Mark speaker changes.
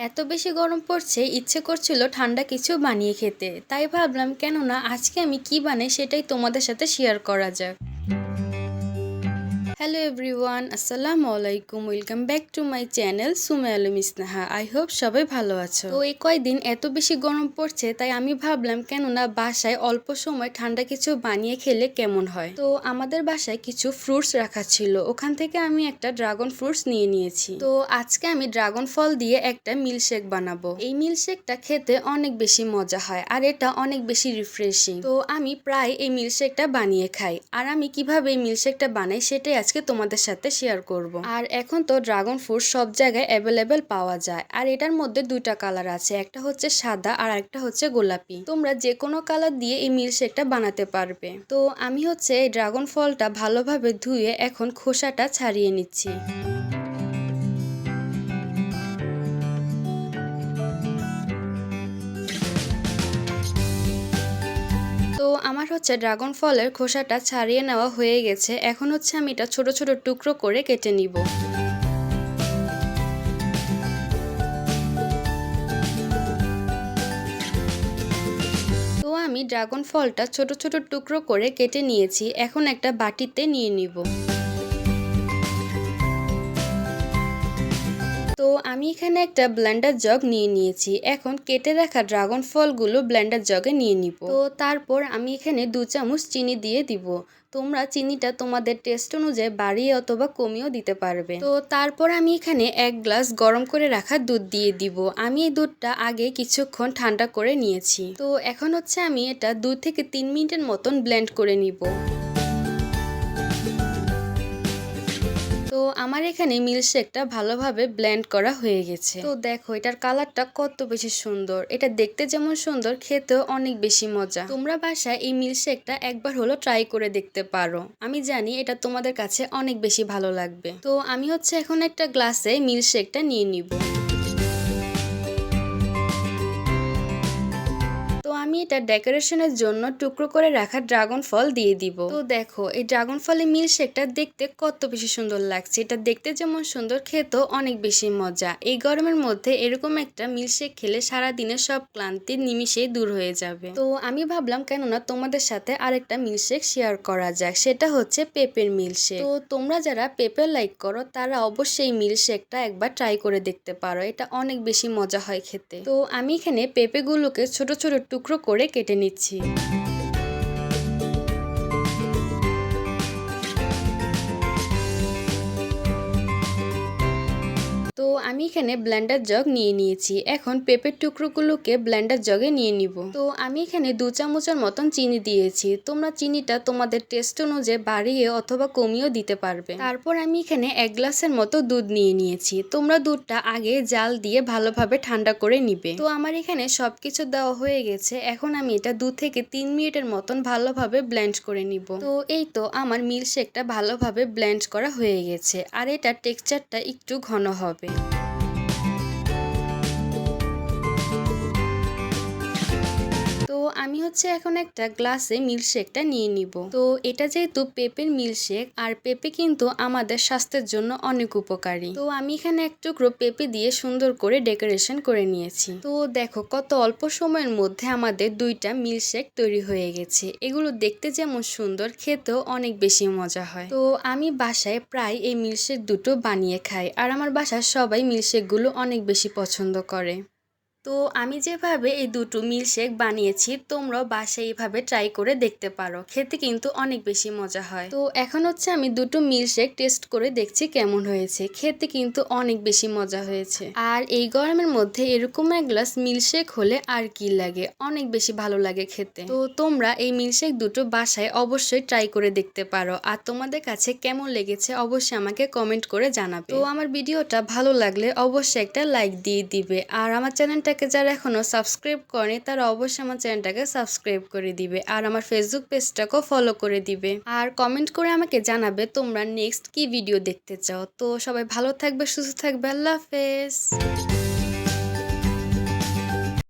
Speaker 1: এত বেশি গরম পড়ছে, ইচ্ছে করছিল ঠান্ডা কিছু বানিয়ে খেতে। তাই ভাবলাম কেন না আজকে আমি কি বানাই সেটাই তোমাদের সাথে শেয়ার করা যাক। হ্যালো এভরিওয়ান, আসসালামু আলাইকুম। Welcome back to my channel Sume Alam Isnaha. I hope সবাই ভালো আছো। তো এই কয়দিন এত বেশি গরম পড়ছে, তাই আমি ভাবলাম কেননা বাসায় অল্প সময় ঠান্ডা কিছু বানিয়ে খেলে কেমন হয়। তো আমাদের বাসায় কিছু ফ্রুটস রাখা ছিল, ওখান থেকে আমি একটা ড্রাগন ফ্রুটস নিয়ে নিয়েছি। তো আজকে আমি ড্রাগন ফল দিয়ে একটা মিল্কশেক বানাবো। এই মিল্কশেকটা খেতে অনেক বেশি মজা হয় আর এটা অনেক বেশি রিফ্রেশিং। তো আমি প্রায় এই মিল্কশেকটা বানিয়ে খাই, আর আমি কিভাবে এই মিল্কশেকটা বানাই সেটাই আজকে তোমাদের সাথে শেয়ার করব। আর এখন তো ড্রাগন ফ্রুট সব জায়গায় অ্যাভেলেবেল পাওয়া যায়, আর এটার মধ্যে দুইটা কালার আছে, একটা হচ্ছে সাদা আর একটা হচ্ছে গোলাপি। তোমরা যে কোনো কালার দিয়ে এই মিল্কশেকটা বানাতে পারবে। তো আমি হচ্ছে এই ড্রাগন ফলটা ভালোভাবে ধুয়ে এখন খোসাটা ছাড়িয়ে নিচ্ছি। তো আমার হচ্ছে ড্রাগন ফলের খোসাটা ছাড়িয়ে নেওয়া হয়ে গেছে। এখন হচ্ছে আমি এটা ছোট ছোট টুকরো করে কেটে নিব। তো আমি ড্রাগন ফলটা ছোট ছোট টুকরো করে কেটে নিয়েছি, এখন একটা বাটিতে নিয়ে নিব। তো আমি এখানে একটা ব্লেন্ডার জগ নিয়ে নিয়েছি, এখন কেটে রাখা ড্রাগন ফলগুলো ব্লেন্ডার জগে নিয়ে নিব। তো তারপর আমি এখানে 2 চামচ চিনি দিয়ে দিব। তোমরা চিনিটা তোমাদের টেস্ট অনুযায়ী বাড়িয়ে অথবা কমিয়েও দিতে পারবে। তো তারপর আমি এখানে 1 গ্লাস গরম করে রাখা দুধ দিয়ে দিব। আমি এই দুধটা আগে কিছুক্ষণ ঠান্ডা করে নিয়েছি। তো এখন হচ্ছে আমি এটা 2 থেকে 3 মিনিটের মতন ব্লেন্ড করে নিব। তো আমার এখানে মিল্কশেকটা ভালোভাবে ব্লেন্ড করা হয়ে গেছে। তো দেখো এটার কালারটা কত বেশি সুন্দর, এটা দেখতে যেমন সুন্দর খেতেও অনেক বেশি মজা। তোমরা বাসায় এই মিল্কশেকটা একবার হলো ট্রাই করে দেখতে পারো, আমি জানি এটা তোমাদের কাছে অনেক বেশি ভালো লাগবে। তো আমি হচ্ছে এখন একটা গ্লাসে মিল্কশেকটা নিয়ে নিব। তো আমি এটা ডেকোরেশনের জন্য টুকরো করে রাখা ড্রাগন ফল দিয়ে দিব। তো দেখো এই ড্রাগন ফলের মিল্কশেকটা দেখতে কত বেশি সুন্দর লাগছে, এটা দেখতে যেমন সুন্দর খেতেও অনেক বেশি মজা। এই গরমের মধ্যে এরকম একটা মিল্কশেক খেলে সারাদিনের সব ক্লান্তি নিমিশেই দূর হয়ে যাবে। তো আমি ভাবলাম কেননা তোমাদের সাথে আরেকটা মিল্কশেক শেয়ার করা যাক, সেটা হচ্ছে পেঁপের মিল্কশেক। তো তোমরা যারা পেঁপে লাইক করো তারা অবশ্যই মিল্কশেকটা একবার ট্রাই করে দেখতে পারো, এটা অনেক বেশি মজা হয় খেতে। তো আমি এখানে পেঁপেগুলোকে ছোট ছোট টুকরো করে কেটে নিচ্ছি। তো আমি এখানে ব্লেন্ডার জগ নিয়ে নিয়েছি, এখন পেঁপের টুকরোগুলোকে ব্লেন্ডার জগে নিয়ে নিব। তো আমি এখানে 2 চামচের মতন চিনি দিয়েছি, তোমরা চিনিটা তোমাদের টেস্ট অনুযায়ী বাড়িয়ে অথবা কমিয়েও দিতে পারবে। তারপর আমি এখানে 1 গ্লাসের মতো দুধ নিয়ে নিয়েছি, তোমরা দুধটা আগে জাল দিয়ে ভালোভাবে ঠান্ডা করে নিবে। তো আমার এখানে সবকিছু দেওয়া হয়ে গেছে, এখন আমি এটা 2 থেকে 3 মিনিটের মতন ভালোভাবে ব্লেন্ড করে নিব। তো এই তো আমার মিল্কশেকটা ভালোভাবে ব্লেন্ড করা হয়ে গেছে, আর এটার টেক্সচারটা একটু ঘন হবে। তো আমি হচ্ছে এখন একটা গ্লাসে মিল্কশেকটা নিয়ে নিব। তো এটা যেহেতু পেঁপের মিল্কশেক, আর পেঁপে কিন্তু আমাদের স্বাস্থ্যের জন্য অনেক উপকারী। তো আমি এখানে এক টুকরো পেঁপে দিয়ে সুন্দর করে ডেকোরেশন করে নিয়েছি। তো দেখো কত অল্প সময়ের মধ্যে আমাদের 2টা মিল্কশেক তৈরি হয়ে গেছে। এগুলো দেখতে যেমন সুন্দর, খেতেও অনেক বেশি মজা হয়। তো আমি বাসায় প্রায় এই মিল্কশেক দুটো বানিয়ে খাই, আর আমার বাসার সবাই মিল্কশেকগুলো অনেক বেশি পছন্দ করে। তো আমি যেভাবে এই দুটো মিল্কশেক বানিয়েছি, তোমরাও বাসায় এইভাবে ট্রাই করে দেখতে পারো, খেতে কিন্তু অনেক বেশি মজা হয়। তো এখন হচ্ছে আমি দুটো মিল্কশেক টেস্ট করে দেখছি কেমন হয়েছে, খেতে কিন্তু অনেক বেশি মজা হয়েছে। আর এই গরমের মধ্যে এরকম এক গ্লাস মিল্কশেক হলে আর কি লাগে, অনেক বেশি ভালো লাগে খেতে। তো তোমরা এই মিল্কশেক দুটো বাসায় অবশ্যই ট্রাই করে দেখতে পারো, আর তোমাদের কাছে কেমন লেগেছে অবশ্যই আমাকে কমেন্ট করে জানাবে। তো আমার ভিডিওটা ভালো লাগলে অবশ্যই একটা লাইক দিয়ে দিবে, আর আমার চ্যানেলটাকে যারা এখনো সাবস্ক্রাইব করেনি তারা অবশ্যই আমার চ্যানেলটাকে সাবস্ক্রাইব করে দিবে, আর আমার ফেসবুক পেজটাকেও ফলো করে দিবে, আর কমেন্ট করে আমাকে জানাবে তোমরা নেক্সট কি ভিডিও দেখতে চাও। তো সবাই ভালো থাকবে, সুস্থ থাকবে, আল্লাহ হাফেজ।